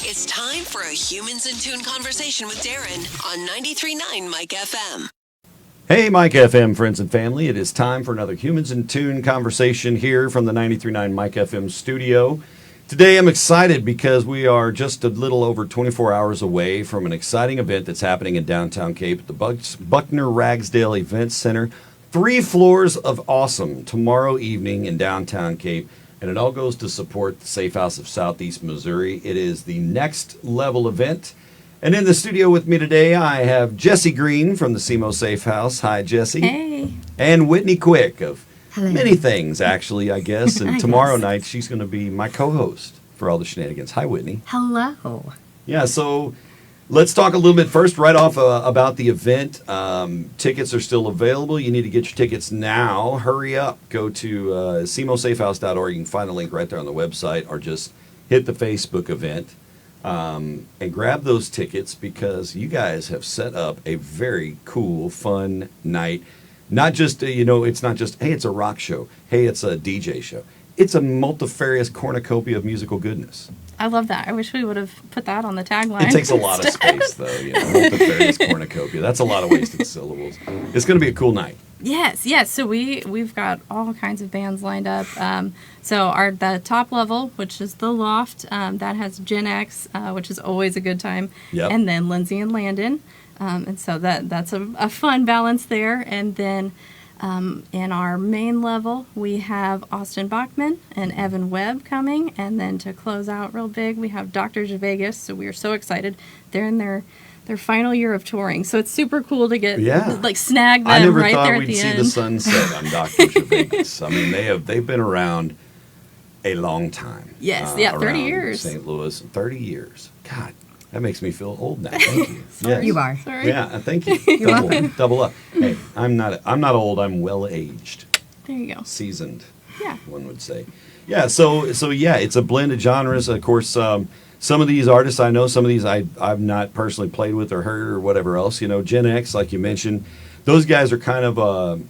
It's time for a Humans in Tune conversation with Darren on 93.9 Mike FM. Hey, Mike FM friends and family. It is time for another Humans in Tune conversation here from the 93.9 Mike FM studio. Today I'm excited because we are just a little over 24 hours away from an exciting event that's happening in downtown Cape at the Buckner Ragsdale Event Center. 3 floors of awesome tomorrow evening in downtown Cape. And it all goes to support the Safehouse of Southeast Missouri. It is the next level event. And in the studio with me today, I have Jessie Green from the SEMO Safehouse. Hi, Jessie. Hey. And Whitney Quick of Hello. many things, actually, I guess. And tomorrow guess. night, she's going to be my co-host for all the shenanigans. Hi, Whitney. Hello. Yeah, so let's talk a little bit first right off about the event. Tickets are still available. You need to get your tickets now. Hurry up. Go to semosafehouse.org. You can find the link right there on the website, or just hit the Facebook event and grab those tickets, because you guys have set up a very cool, fun night. Not just, it's not just, hey, it's a rock show. Hey, it's a DJ show. It's a multifarious cornucopia of musical goodness. I love that. I wish we would have put that on the tagline. It takes a lot of space, though. Multifarious cornucopia. That's a lot of wasted syllables. It's going to be a cool night. Yes. So we've got all kinds of bands lined up. So the top level, which is the Loft, that has Gen X, which is always a good time. Yep. And then Lindsay and Landon. And so that's a fun balance there. And then in our main level, we have Austin Bachman and Evan Webb coming. And then to close out real big, we have Dr. Vegas. So we are so excited. They're in their final year of touring. So it's super cool to get, snag them right there at the end. I never thought we'd see the sunset on Dr. Vegas. I mean, they've been around a long time. Yes, 30 years. St. Louis, 30 years. God, that makes me feel old now. Thank you. Sorry. You are. Sorry. Yeah, thank you. You're welcome. Double up. Hey, I'm not old. I'm well aged. There you go. Seasoned. Yeah. One would say. Yeah. So yeah, it's a blend of genres. Of course, some of these artists I know. Some of these I've not personally played with or heard or whatever else. Gen X, like you mentioned, those guys are kind of a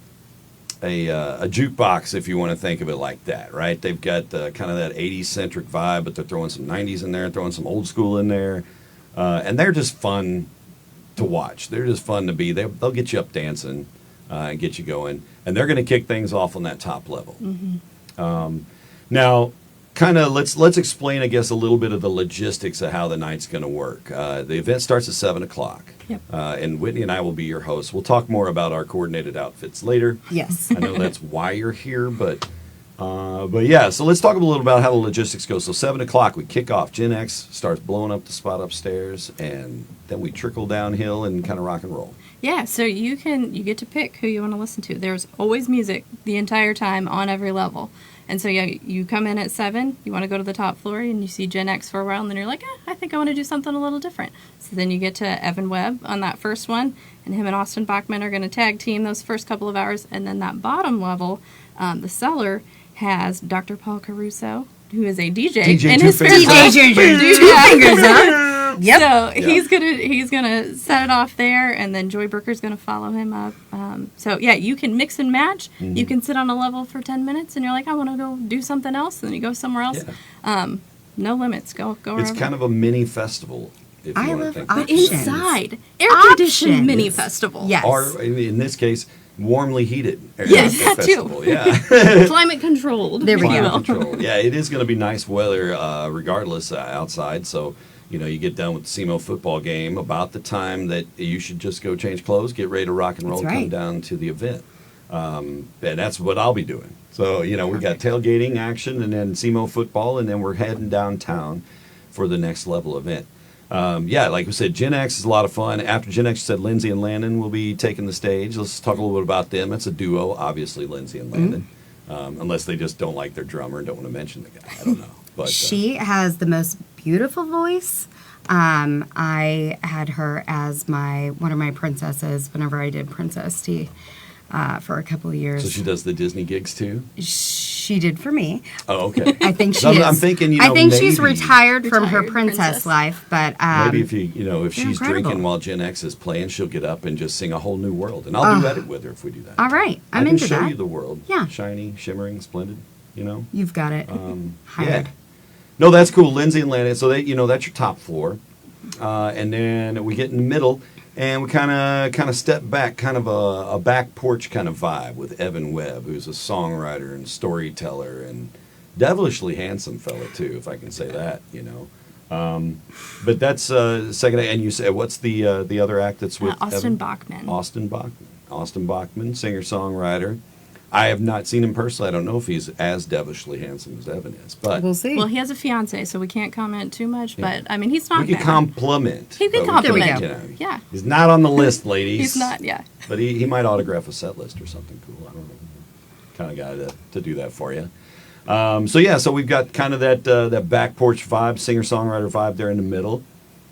jukebox, if you want to think of it like that, right? They've got kind of that 80s centric vibe, but they're throwing some 90s in there, throwing some old school in there. And they're just fun to watch. They're just fun to be. They'll get you up dancing and get you going. And they're going to kick things off on that top level. Mm-hmm. Now, kind of let's explain, I guess, a little bit of the logistics of how the night's going to work. The event starts at 7 o'clock. Yep. And Whitney and I will be your hosts. We'll talk more about our coordinated outfits later. Yes. I know that's why you're here, but yeah, so let's talk a little about how the logistics go. So 7 o'clock, we kick off. Gen X starts blowing up the spot upstairs, and then we trickle downhill and kind of rock and roll. Yeah, so you get to pick who you want to listen to. There's always music the entire time on every level. And so, yeah, you come in at 7, you want to go to the top floor, and you see Gen X for a while, and then you're like, I think I want to do something a little different. So then you get to Evan Webb on that first one, and him and Austin Bachman are going to tag team those first couple of hours. And then that bottom level, the cellar, has Dr. Paul Caruso, who is a DJ. DJ and Two his Fingers Up. Two fingers up. Yep. So he's gonna set it off there, and then Joy Brooker's gonna follow him up. So yeah, you can mix and match. Mm-hmm. You can sit on a level for 10 minutes, and you're like, I want to go do something else, and then you go somewhere else. Yeah. No limits. Go It's wherever. kind of a mini festival, if you I want to love think But about it. options. inside, air-conditioned Options. mini festival. Yes. Or in this case, warmly heated. Yes, that too. festival. Yeah. Climate controlled. There we go. Climate control. Yeah, it is going to be nice weather regardless outside. So, you get done with the SEMO football game about the time that you should just go change clothes, get ready to rock and roll, That's and come right. down to the event. And that's what I'll be doing. So, we got tailgating action and then SEMO football, and then we're heading downtown for the next level event. Yeah, like we said, Gen X is a lot of fun. After Gen X, you said Lindsay and Landon will be taking the stage. Let's talk a little bit about them. It's a duo, obviously, Lindsay and Landon. Unless they just don't like their drummer and don't want to mention the guy. I don't know. But She has the most beautiful voice. I had her as one of my princesses whenever I did Princess Tea for a couple of years. so she does the Disney gigs too? She did for me. Oh, okay. I think she I'm, is. I'm thinking, I think she's maybe- retired from her Retired princess princess. life, but Maybe if if they're she's incredible. drinking while Gen X is playing, she'll get up and just sing a whole new world, and I'll duet it with her if we do that. all right, I I'm can into show that. you the world. Yeah. Shiny, shimmering, splendid. You've got it. Yeah. Hired. No, that's cool. Lindsay and Landon. So that's your top floor, and then we get in the middle, and we kind of step back, kind of a back porch kind of vibe with Evan Webb, who's a songwriter and storyteller and devilishly handsome fella too, if I can say that. But that's second. And you said what's the other act that's with Austin Evan? Bachman. Austin Bachman, singer songwriter. I have not seen him personally. I don't know if he's as devilishly handsome as Evan is, but We'll see. Well, he has a fiance, so we can't comment too much. But I mean, he's not we can bad. compliment. He can but we compliment. can't, Yeah. He's not on the list, ladies. He's not. Yeah. But he might autograph a set list or something cool. I don't know. Kind of guy to do that for you. So we've got kind of that back porch vibe, singer-songwriter vibe there in the middle.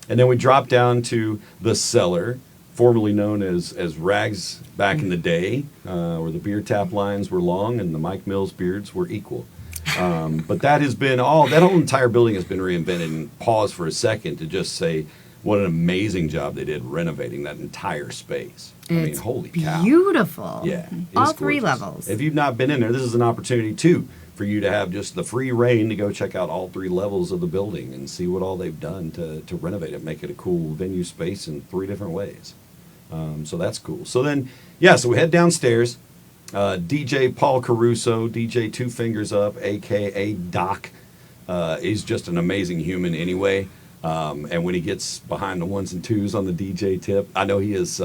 And then we drop down to the cellar, formerly known as Rags back in the day, where the beer tap lines were long and the Mike Mills beards were equal. But that whole entire building has been reinvented. And pause for a second to just say what an amazing job they did renovating that entire space. It's holy cow. Beautiful. Yeah. All it's 3 gorgeous. levels. If you've not been in there, this is an opportunity too for you to have just the free reign to go check out all 3 levels of the building and see what all they've done to renovate it, make it a cool venue space in 3 different ways. So that's cool. So then, so we head downstairs. DJ Paul Caruso, DJ Two Fingers Up, a.k.a. Doc, is just an amazing human anyway. And when he gets behind the ones and twos on the DJ tip, I know he has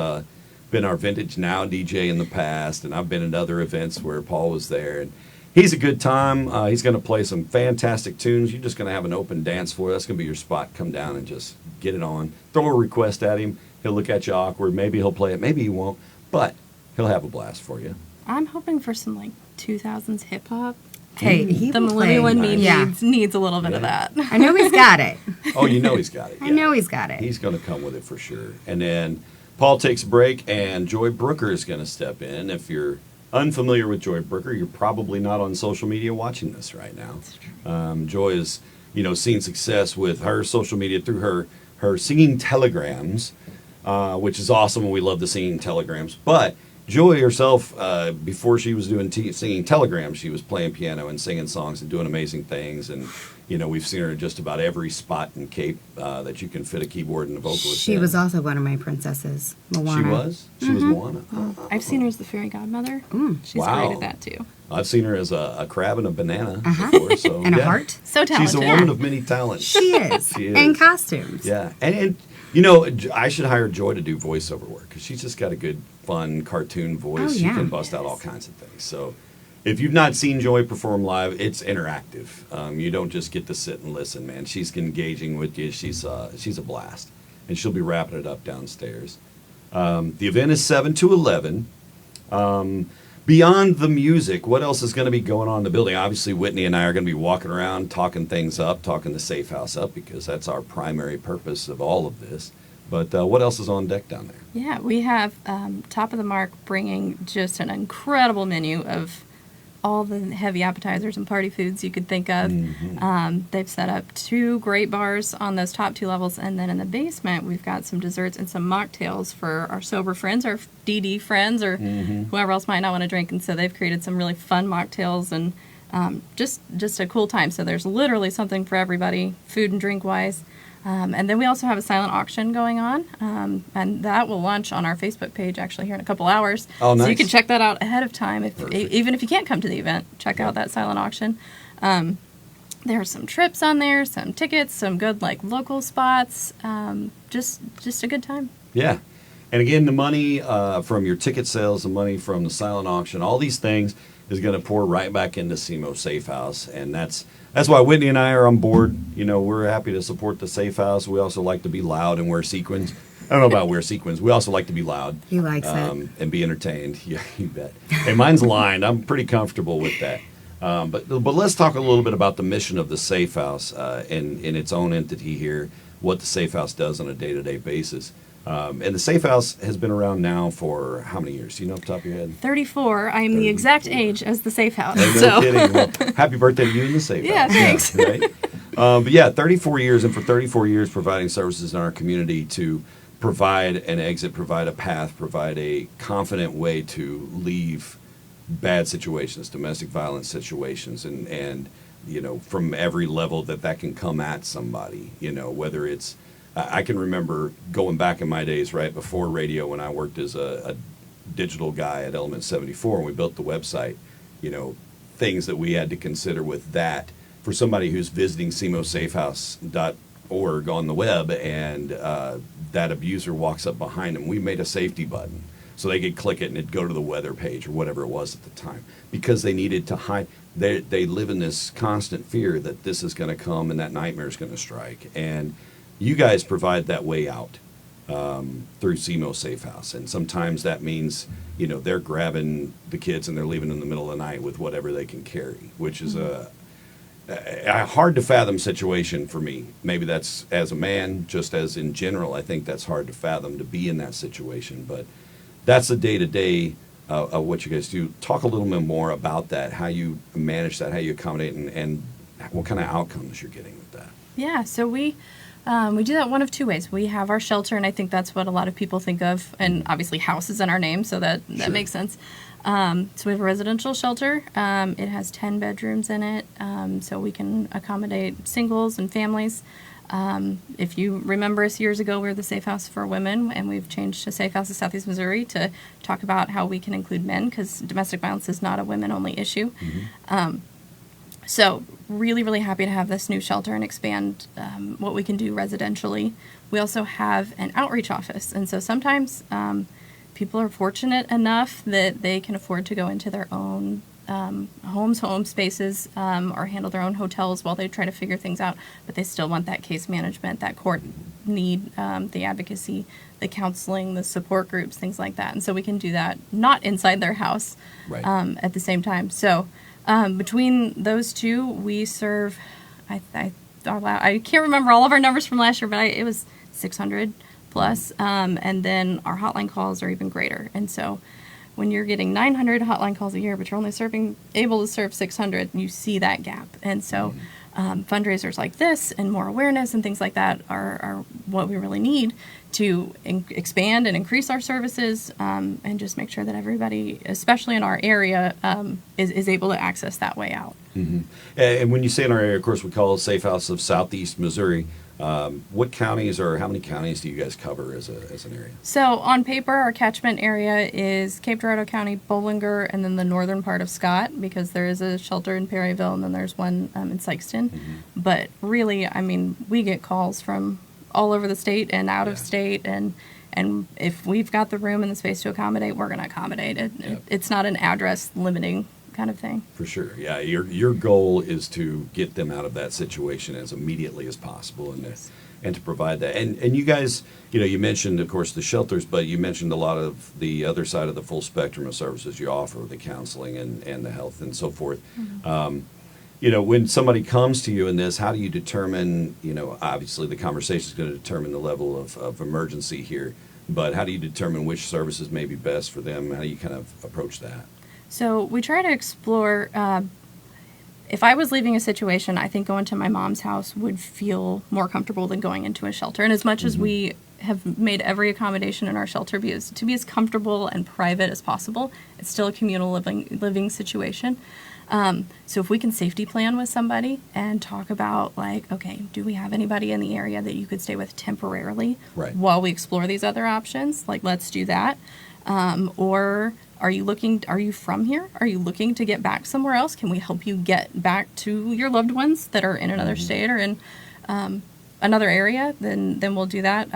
been our Vintage Now DJ in the past, and I've been at other events where Paul was there. And he's a good time. He's going to play some fantastic tunes. You're just going to have an open dance floor. That's going to be your spot. Come down and just get it on. Throw a request at him. He'll look at you awkward. Maybe he'll play it. Maybe he won't. But he'll have a blast for you. I'm hoping for some 2000s hip hop. Hey, he The will millennial play. in me Yeah. needs a little bit of that. I know he's got it. Oh, you know he's got it. I know he's got it. He's going to come with it for sure. And then Paul takes a break, and Joy Brooker is going to step in. If you're unfamiliar with Joy Brooker, you're probably not on social media watching this right now. Joy has, seen success with her social media through her singing telegrams, which is awesome, and we love the singing telegrams. But Joy herself, before she was doing singing telegrams, she was playing piano and singing songs and doing amazing things. And, we've seen her in just about every spot and cape that you can fit a keyboard and a vocalist She in. was also one of my princesses, Moana. She was? She was Moana? I've seen her as the fairy godmother. She's Wow. great at that too. I've seen her as a crab and a banana before. So, And a heart. So talented. She's a woman of many talents. She is. She is. And costumes. Yeah. And I should hire Joy to do voiceover work because she's just got a good, fun cartoon voice. Oh, She yeah. can bust out all kinds of things. So if you've not seen Joy perform live, it's interactive. You don't just get to sit and listen, man. She's engaging with you. She's a blast. And she'll be wrapping it up downstairs. The event is 7 to 11. Beyond the music, what else is going to be going on in the building? Obviously, Whitney and I are going to be walking around, talking things up, talking the Safehouse up, because that's our primary purpose of all of this. But what else is on deck down there? Yeah, we have Top of the Mark bringing just an incredible menu of all the heavy appetizers and party foods you could think of. They've set up 2 great bars on those top 2 levels, and then in the basement we've got some desserts and some mocktails for our sober friends, our DD friends, or whoever else might not want to drink. And so they've created some really fun mocktails and just a cool time. So there's literally something for everybody, food and drink wise. And then we also have a silent auction going on, and that will launch on our Facebook page actually here in a couple hours. Oh, nice. So you can check that out ahead of time. Perfect. Even if you can't come to the event, check out that silent auction. There are some trips on there, some tickets, some good local spots. Just a good time. Yeah. And again, the money from your ticket sales, the money from the silent auction, all these things is going to pour right back into SEMO Safehouse. And that's why Whitney and I are on board. We're happy to support the Safehouse. We also like to be loud and wear sequins. I don't know about wear sequins. We also like to be loud. He likes it. And be entertained. Yeah, you bet. Hey, mine's lined. I'm pretty comfortable with that. But let's talk a little bit about the mission of the Safehouse in its own entity here, what the Safehouse does on a day-to-day basis. And the Safehouse has been around now for how many years? Do you know off the top of your head? 34. I am the exact age as the Safe House. No so. kidding. Well, happy birthday to you and the Safehouse. Yeah, thanks. Right? But yeah, 34 years, and for 34 years providing services in our community to provide an exit, provide a path, provide a confident way to leave bad situations, domestic violence situations, and from every level that can come at somebody, whether it's, I can remember going back in my days, right before radio, when I worked as a digital guy at Element 74, and we built the website, things that we had to consider with that for somebody who's visiting SEMO on the web, and that abuser walks up behind them. We made a safety button so they could click it and it'd go to the weather page or whatever it was at the time, because they needed to hide. They live in this constant fear that this is going to come and that nightmare is going to strike. And you guys provide that way out through SEMO Safehouse. And sometimes that means, they're grabbing the kids and they're leaving in the middle of the night with whatever they can carry, which is a hard to fathom situation for me. Maybe that's as a man, just as in general, I think that's hard to fathom, to be in that situation. But that's the day-to-day of what you guys do. Talk a little bit more about that, how you manage that, how you accommodate, and what kind of outcomes you're getting with that. Yeah, so we do that one of two ways. We have our shelter, and I think that's what a lot of people think of, and obviously house is in our name, so that Sure. makes sense. So we have a residential shelter. It has 10 bedrooms in it, so we can accommodate singles and families. If you remember us years ago, we were the Safe House for Women, and we've changed to Safe House of Southeast Missouri to talk about how we can include men, because domestic violence is not a women-only issue. So really, really happy to have this new shelter and expand what we can do residentially. We also have an outreach office, and so sometimes people are fortunate enough that they can afford to go into their own home spaces, or handle their own hotels while they try to figure things out, but they still want that case management, that court need, the advocacy, the counseling, the support groups, things like that. And so we can do that not inside their house, Right. At the same time. So between those two, we serve, I can't remember all of our numbers from last year, but it was 600 plus, and then our hotline calls are even greater. And so when you're getting 900 hotline calls a year, but you're only able to serve 600, you see that gap. And so fundraisers like this and more awareness and things like that are what we really need to expand and increase our services, and just make sure that everybody, especially in our area, is able to access that way out. Mm-hmm. And when you say in our area, of course, we call it Safe House of Southeast Missouri. What counties, or how many counties do you guys cover as an area? So on paper, our catchment area is Cape Girardeau County, Bollinger, and then the northern part of Scott, because there is a shelter in Perryville, and then there's one in Sykeston. But really, I mean, we get calls from all over the state and out of state, and if we've got the room and the space to accommodate, we're going to accommodate it. Yep. It's not an address limiting kind of thing. For sure, yeah. Your goal is to get them out of that situation as immediately as possible, and to provide that. And you guys, you mentioned, of course, the shelters, but you mentioned a lot of the other side of the full spectrum of services you offer, the counseling and the health and so forth. When somebody comes to you in this, how do you determine, obviously the conversation is going to determine the level of emergency here, but how do you determine which services may be best for them? How do you kind of approach that? So we try to explore, if I was leaving a situation, I think going to my mom's house would feel more comfortable than going into a shelter. And as much as we have made every accommodation in our shelter to be as comfortable and private as possible, it's still a communal living situation. So if we can safety plan with somebody and talk about, like, okay, do we have anybody in the area that you could stay with temporarily while we explore these other options? Like, let's do that. Or are you from here? Are you looking to get back somewhere else? Can we help you get back to your loved ones that are in another state or in another area? Then we'll do that.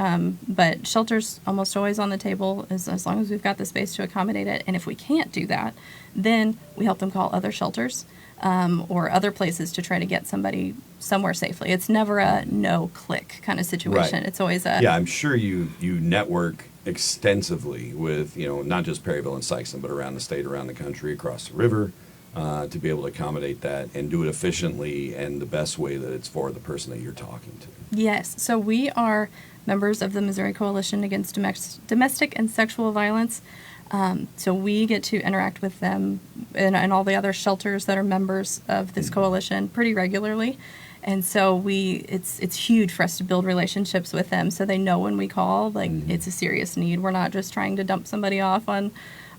But shelter's almost always on the table as long as we've got the space to accommodate it. And if we can't do that, then we help them call other shelters or other places to try to get somebody somewhere safely. It's never a no-click kind of situation. Right. It's always a... Yeah, I'm sure you network extensively with, not just Perryville and Sykeston, but around the state, around the country, across the river, to be able to accommodate that and do it efficiently and the best way that it's for the person that you're talking to. Yes. So we are members of the Missouri Coalition Against Domestic and Sexual Violence. So we get to interact with them and all the other shelters that are members of this coalition pretty regularly. And so it's huge for us to build relationships with them so they know when we call, like, it's a serious need. We're not just trying to dump somebody off on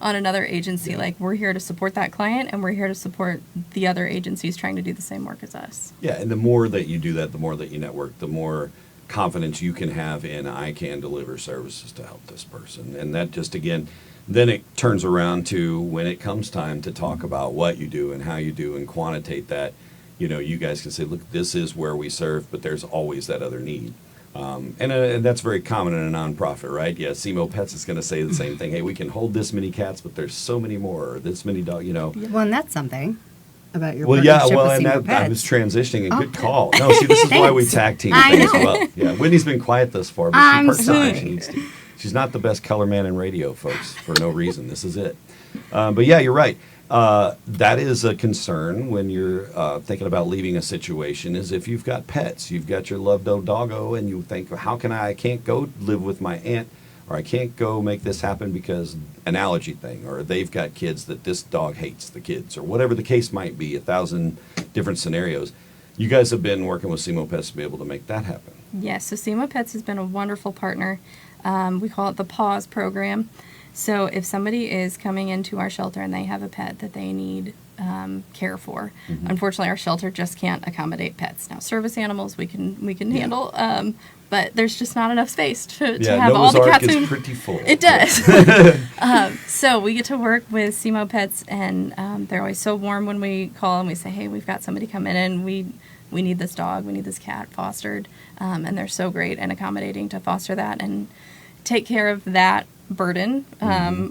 on another agency. Yeah. Like, we're here to support that client, and we're here to support the other agencies trying to do the same work as us. Yeah, and the more that you do that, the more that you network, the more confidence you can have in I can deliver services to help this person. And that just, again, then it turns around to when it comes time to talk about what you do and how you do and quantitate that, you guys can say, look, this is where we serve, but there's always that other need. And that's very common in a nonprofit, right? Yeah, SEMO Pets is going to say the same thing. Hey, we can hold this many cats, but there's so many more, or this many dogs, Well, and that's something about your Well, yeah, partnership well, with and SEMO that, I Pets. was transitioning, and good Okay. call. No, see, this is why we tag team I things know. well. Yeah, Whitney's been quiet thus far, but I'm she's part-time. sorry. She needs to. She's not the best color man in radio, folks, for no reason. This is it. But yeah, you're right. That is a concern when you're thinking about leaving a situation, is if you've got pets, you've got your loved doggo, and you think, how can I can't go live with my aunt, or I can't go make this happen because an allergy thing, or they've got kids that this dog hates the kids, or whatever the case might be, 1,000 different scenarios. You guys have been working with SEMO Pets to be able to make that happen. Yes, so SEMO Pets has been a wonderful partner. We call it the PAWS program. So if somebody is coming into our shelter and they have a pet that they need care for, unfortunately our shelter just can't accommodate pets. Now, service animals we can handle, but there's just not enough space to have all Noah's the Ark cats. is pretty full. It does. So we get to work with SEMO Pets, and they're always so warm when we call and we say, hey, we've got somebody come in and we need this dog, we need this cat fostered, and they're so great and accommodating to foster that and take care of that burden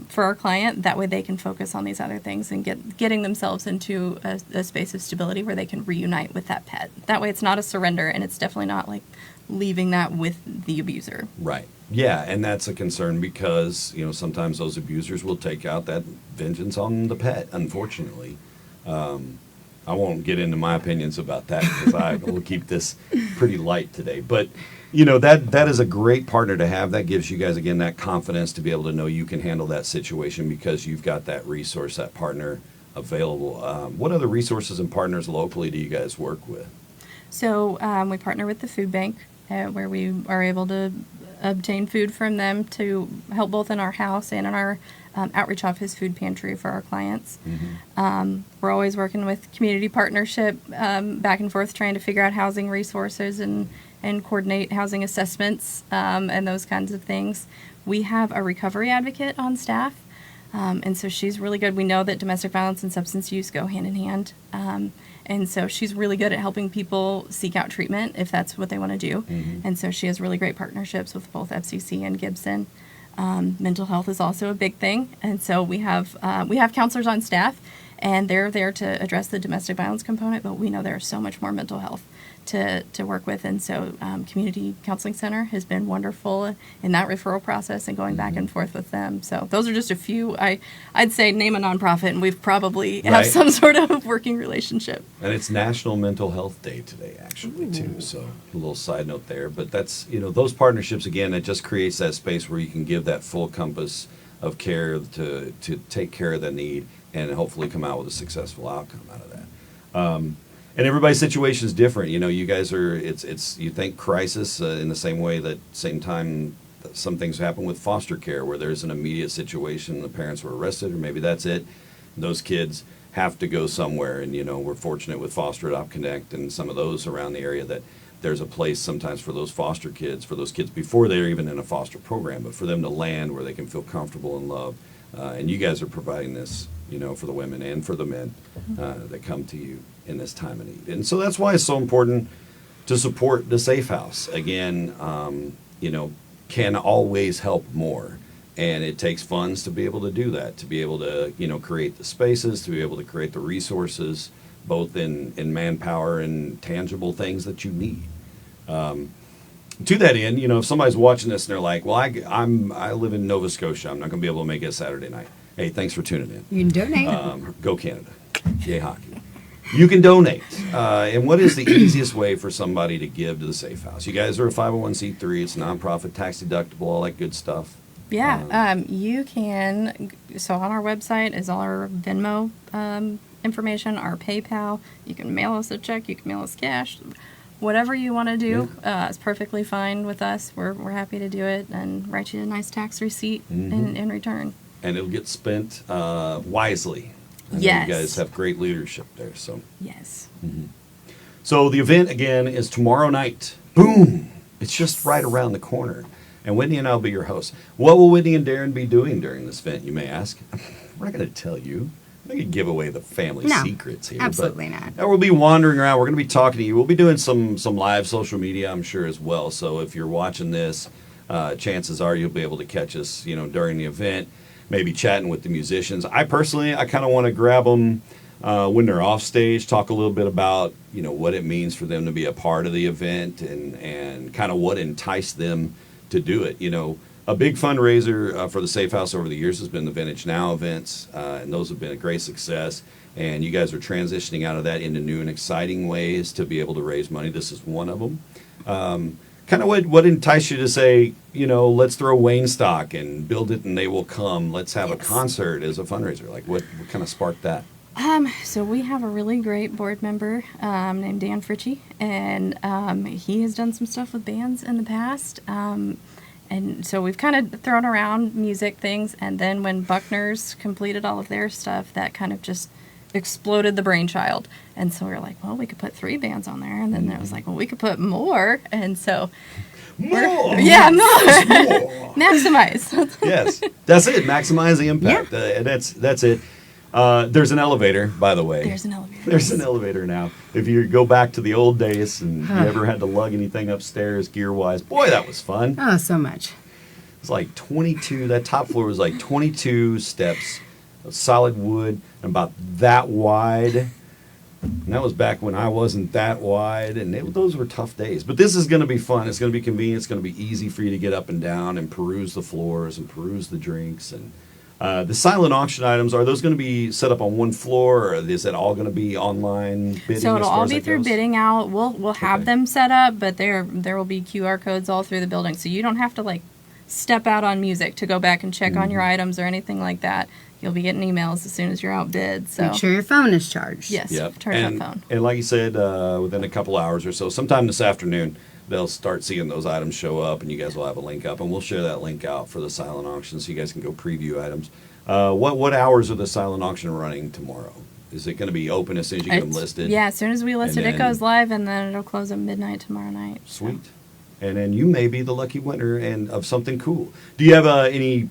for our client. That way they can focus on these other things and getting themselves into a space of stability where they can reunite with that pet. That way it's not a surrender, and it's definitely not like leaving that with the abuser. Right. Yeah, and that's a concern because, sometimes those abusers will take out that vengeance on the pet, unfortunately. I won't get into my opinions about that because I will keep this pretty light today. But, that is a great partner to have. That gives you guys, again, that confidence to be able to know you can handle that situation because you've got that resource, that partner available. What other resources and partners locally do you guys work with? So we partner with the food bank where we are able to obtain food from them to help both in our house and in our outreach office food pantry for our clients. We're always working with community partnership back and forth trying to figure out housing resources and coordinate housing assessments and those kinds of things. We have a recovery advocate on staff, and so she's really good. We know that domestic violence and substance use go hand in hand. And so she's really good at helping people seek out treatment if that's what they want to do. And so she has really great partnerships with both FCC and Gibson. Mental health is also a big thing. And so we have counselors on staff, and they're there to address the domestic violence component, but we know there's so much more mental health to work with. And so Community Counseling Center has been wonderful in that referral process and going back and forth with them. So those are just a few. I'd say name a nonprofit, and we've probably have some sort of working relationship. And it's National Mental Health Day today, actually, too. So a little side note there. But that's, those partnerships, again, it just creates that space where you can give that full compass of care to take care of the need and hopefully come out with a successful outcome out of that. And everybody's situation is different. You guys are, it's you think crisis in the same way that same time some things happen with foster care where there's an immediate situation, the parents were arrested, or maybe that's it. Those kids have to go somewhere, and we're fortunate with Foster Adopt Connect and some of those around the area that there's a place sometimes for those foster kids, for those kids before they're even in a foster program, but for them to land where they can feel comfortable and loved. And you guys are providing this, for the women and for the men that come to you in this time of need. And so that's why it's so important to support the Safehouse. Again, can always help more. And it takes funds to be able to do that, to be able to, create the spaces, to be able to create the resources, both in manpower and tangible things that you need. To that end, if somebody's watching this and they're like, well, I live in Nova Scotia, I'm not going to be able to make it Saturday night. Hey, thanks for tuning in. You can donate. Go Canada. Yay hockey. You can donate. And what is the easiest way for somebody to give to the Safehouse? You guys are a 501c3. It's nonprofit, tax deductible, all that good stuff. Yeah, you can. So on our website is all our Venmo information, our PayPal. You can mail us a check. You can mail us cash. Whatever you want to do is perfectly fine with us. We're happy to do it and write you a nice tax receipt in return. and it'll get spent wisely. I know Yes. you guys have great leadership there. Yes. So the event, again, is tomorrow night. Boom! It's just right around the corner. And Whitney and I will be your hosts. What will Whitney and Darren be doing during this event, you may ask? We're not going to tell you. I'm not going to give away the family No, secrets here. absolutely not. We'll be wandering around. We're going to be talking to you. We'll be doing some live social media, I'm sure, as well. So if you're watching this, chances are you'll be able to catch us, during the event, maybe chatting with the musicians. I personally kind of want to grab them when they're off stage, talk a little bit about, what it means for them to be a part of the event and kind of what enticed them to do it. A big fundraiser for the Safehouse over the years has been the Vintage Now events, and those have been a great success. And you guys are transitioning out of that into new and exciting ways to be able to raise money. This is one of them. Kind of what enticed you to say, let's throw Wayne stock and build it and they will come. Let's have a concert as a fundraiser. Like what kind of sparked that? So we have a really great board member named Dan Fritchie, and he has done some stuff with bands in the past. And so we've kind of thrown around music things, and then when Buckner's completed all of their stuff, that kind of just exploded the brainchild. And so we were like, well, we could put 3 bands on there, and then it was like, well, we could put more, and so More! Yeah, more. More! Maximize. Yes, that's it. Maximize the impact. That's it. There's an elevator, by the way. There's an elevator. There's an elevator now. If you go back to the old days and you ever had to lug anything upstairs gear-wise, boy, that was fun. Oh, so much. It's like 22, that top floor was like 22 steps of solid wood and about that wide. And that was back when I wasn't that wide, and those were tough days. But this is going to be fun. It's going to be convenient. It's going to be easy for you to get up and down and peruse the floors and peruse the drinks. And the silent auction items, are those going to be set up on one floor, or is it all going to be online bidding? So it'll as far all as be that through goes? bidding out. We'll have them set up, but there will be QR codes all through the building, so you don't have to step out on music to go back and check on your items or anything like that. You'll be getting emails as soon as you're outbid. So Make sure your phone is charged. yes, Yep. charge that phone. And like you said, within a couple hours or so, sometime this afternoon, they'll start seeing those items show up, and you guys will have a link up, and we'll share that link out for the silent auction so you guys can go preview items. What hours are the silent auction running tomorrow? Is it going to be open as soon as you get them listed? Yeah, as soon as we list it, And it then- goes live, and then it'll close at midnight tomorrow night. Sweet. And then you may be the lucky winner of something cool. Do you have any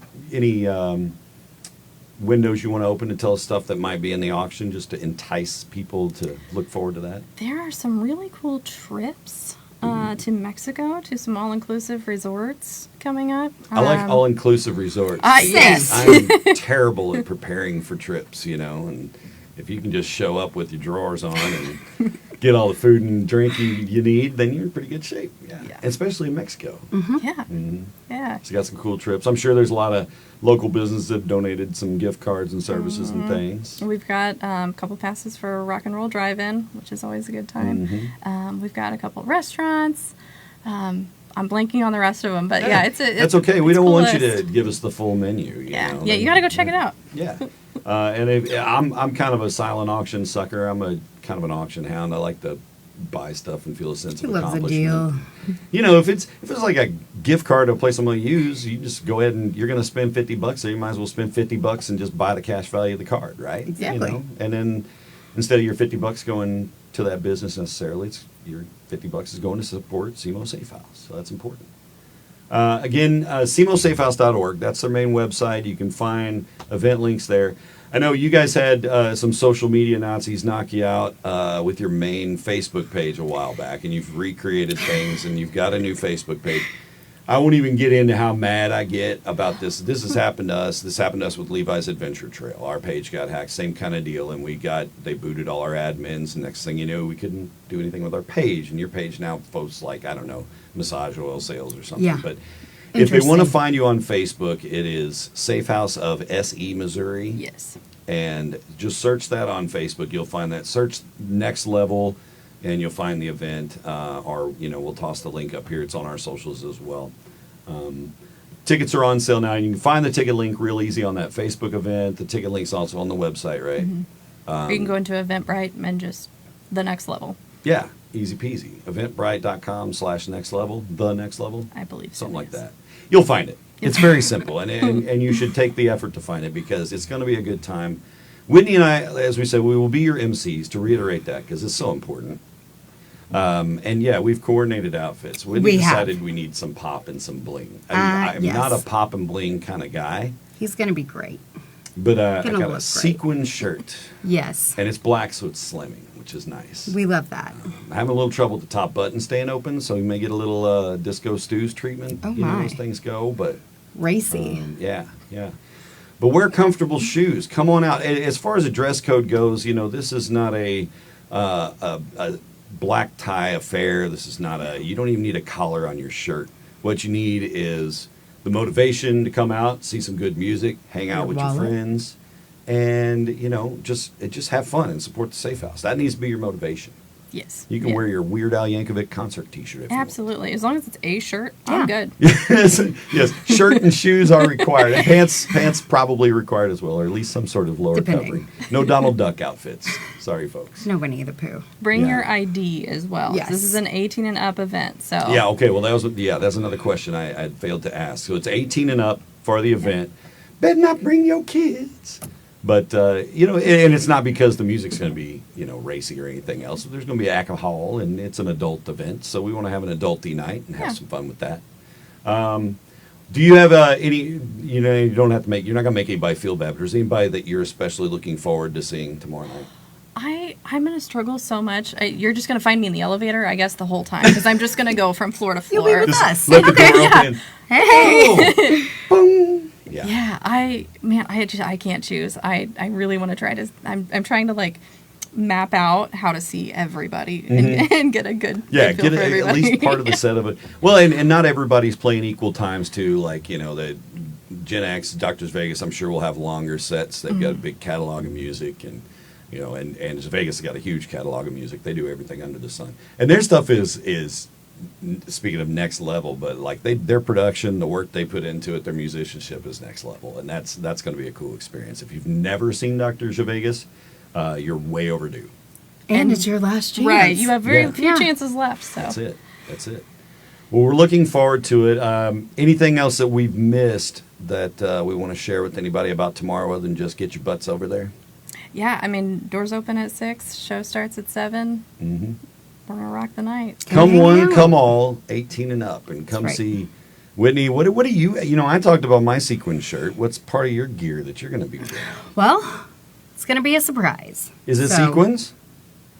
windows you want to open to tell us stuff that might be in the auction, just to entice people to look forward to that? There are some really cool trips to Mexico, to some all-inclusive resorts coming up. I like all-inclusive resorts. Yes. I'm terrible at preparing for trips, and if you can just show up with your drawers on and get all the food and drink you need, then you're in pretty good shape. Yeah. Especially in Mexico. Yeah. Mhm. Yeah. So you got some cool trips. I'm sure there's a lot of local businesses that have donated some gift cards and services and things. We've got a couple passes for Rock and Roll Drive-In, which is always a good time. We've got a couple restaurants. I'm blanking on the rest of them, but it's That's okay. We it's a don't cool want you list. to give us the full menu. You know? Yeah, you got to go check it out. Yeah. And I'm kind of a silent auction sucker. I'm a kind of an auction hound. I like to buy stuff and feel a sense He of loves a accomplishment. deal. If it's like a gift card to a place I'm going to use, you just go ahead and you're going to spend $50, so you might as well spend $50 and just buy the cash value of the card, right? Exactly. And then instead of your $50 going to that business necessarily, your $50 is going to support SEMO Safehouse. So that's important. Again, SEMOSafehouse.org. That's their main website. You can find event links there. I know you guys had some social media Nazis knock you out with your main Facebook page a while back, and you've recreated things, and you've got a new Facebook page. I won't even get into how mad I get about this. This has happened to us. This happened to us with Levi's Adventure Trail. Our page got hacked, same kind of deal, and they booted all our admins. And next thing you know, we couldn't do anything with our page. And your page now posts massage oil sales or something. Yeah. But if they want to Interesting. find you on Facebook, it is Safehouse of SE Missouri. Yes. And just search that on Facebook. You'll find that. Search Next Level, and you'll find the event. We'll toss the link up here. It's on our socials as well. Tickets are on sale now. You can find the ticket link real easy on that Facebook event. The ticket link's also on the website, right? Or you can go into Eventbrite and just the Next Level. Yeah, easy peasy. Eventbrite.com/next level, the next level, I believe so, something like yes. that. You'll find it. It's very simple, and you should take the effort to find it because it's going to be a good time. Whitney and I, as we said, we will be your MCs to reiterate that because it's so important. And yeah, we've coordinated outfits. Whitney decided we need some pop and some bling. I'm not a pop and bling kind of guy. He's going to be great. But I got a sequin shirt. Yes. And it's black, so it's slimming, which is nice. We love that. I'm having a little trouble with the top button staying open, so you may get a little Disco Stews treatment. Oh, you my. know, as things go, but... Racy. Yeah. But wear comfortable shoes. Come on out. As far as a dress code goes, this is not a black tie affair. This is not you don't even need a collar on your shirt. What you need is the motivation to come out, see some good music, hang out with your friends, and just have fun and support the Safehouse. That needs to be your motivation. Yes. You can wear your Weird Al Yankovic concert T-shirt if Absolutely. As long as it's a shirt, I'm good. Yes. Shirt and shoes are required. And pants probably required as well, or at least some sort of lower covering. No Donald Duck outfits. Sorry, folks. No Winnie the Pooh. Bring your ID as well. Yes. This is an 18 and up event. So yeah. Okay. Well, that's another question I had failed to ask. So it's 18 and up for the event. Better not bring your kids. But, and it's not because the music's going to be, racy or anything else. There's going to be alcohol, and it's an adult event. So we want to have an adulty night and have some fun with that. Do you have any, you don't have to you're not going to make anybody feel bad, but there's anybody that you're especially looking forward to seeing tomorrow night? I'm going to struggle so much. You're just going to find me in the elevator, I guess, the whole time. Because I'm just going to go from floor to floor. You'll be with us. Let the door open. Hey! Boom! Yeah, I can't choose. I really want to try to. I'm trying to map out how to see everybody and get a good feel for everybody. At least part of the set of it. Well, and not everybody's playing equal times too. The Gen X, Doctors Vegas, I'm sure will have longer sets. They've got a big catalog of music, and and Vegas has got a huge catalog of music. They do everything under the sun, and their stuff is. Speaking of next level, but their production, the work they put into it, their musicianship is next level, and that's going to be a cool experience. If you've never seen Doctors Vegas, you're way overdue. And it's your last chance. Right, you have very few chances left. So that's it. Well, we're looking forward to it. Anything else that we've missed that we want to share with anybody about tomorrow, other than just get your butts over there? Yeah, doors open at 6. Show starts at 7. Mm-hmm. We're going to rock the night. Come one, come all, 18 and up, and come see Whitney. What do you, I talked about my sequin shirt. What's part of your gear that you're going to be wearing? Well, it's going to be a surprise. Is it sequins?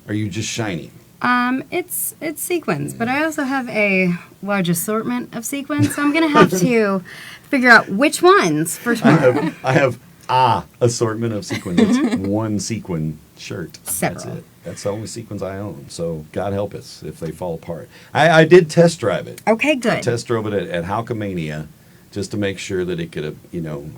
Or are you just shiny? It's sequins, but I also have a large assortment of sequins, so I'm going to have to figure out which ones for tomorrow. I have assortment of sequins. It's one sequin shirt. Several. That's it. That's the only sequins I own. So God help us if they fall apart. I did test drive it. Okay, good. I test drove it at Halcomania just to make sure that it could have,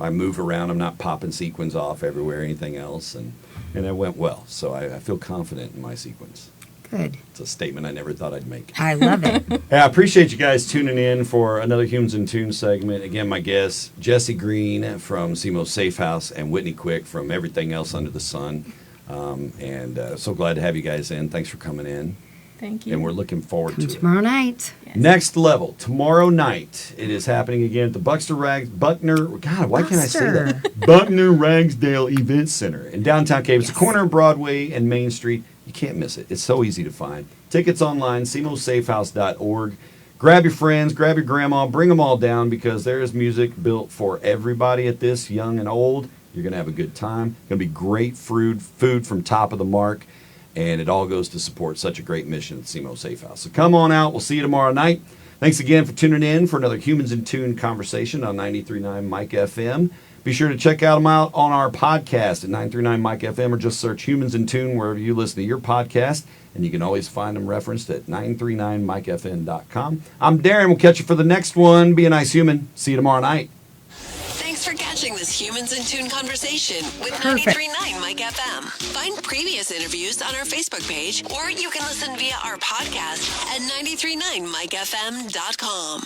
I move around. I'm not popping sequins off everywhere, anything else. And it went well. So I feel confident in my sequins. Good. It's a statement I never thought I'd make. I love it. Hey, I appreciate you guys tuning in for another Humans in Tune segment. Again, my guests, Jesse Green from SEMO Safehouse and Whitney Quick from Everything Else Under the Sun. So glad to have you guys in. Thanks for coming in. Thank you. And we're looking forward to it. Tomorrow night. Yes. Next level. Tomorrow night. It is happening again at the Buckner, God, why can't I say that? Buckner Ragsdale Event Center in downtown Cave. It's the corner of Broadway and Main Street. You can't miss it. It's so easy to find. Tickets online, semosafehouse.org. Grab your friends, grab your grandma, bring them all down because there is music built for everybody at this, young and old. You're going to have a good time. Going to be great food from top of the mark, and it all goes to support such a great mission at SEMO Safehouse. So come on out. We'll see you tomorrow night. Thanks again for tuning in for another Humans in Tune conversation on 93.9 Mike FM. Be sure to check them out on our podcast at 939 Mike FM or just search Humans in Tune wherever you listen to your podcast. And you can always find them referenced at 939mikefm.com. I'm Darren. We'll catch you for the next one. Be a nice human. See you tomorrow night. Thanks for catching this Humans in Tune conversation with 93.9 Mike FM. Find previous interviews on our Facebook page, or you can listen via our podcast at 939mikefm.com.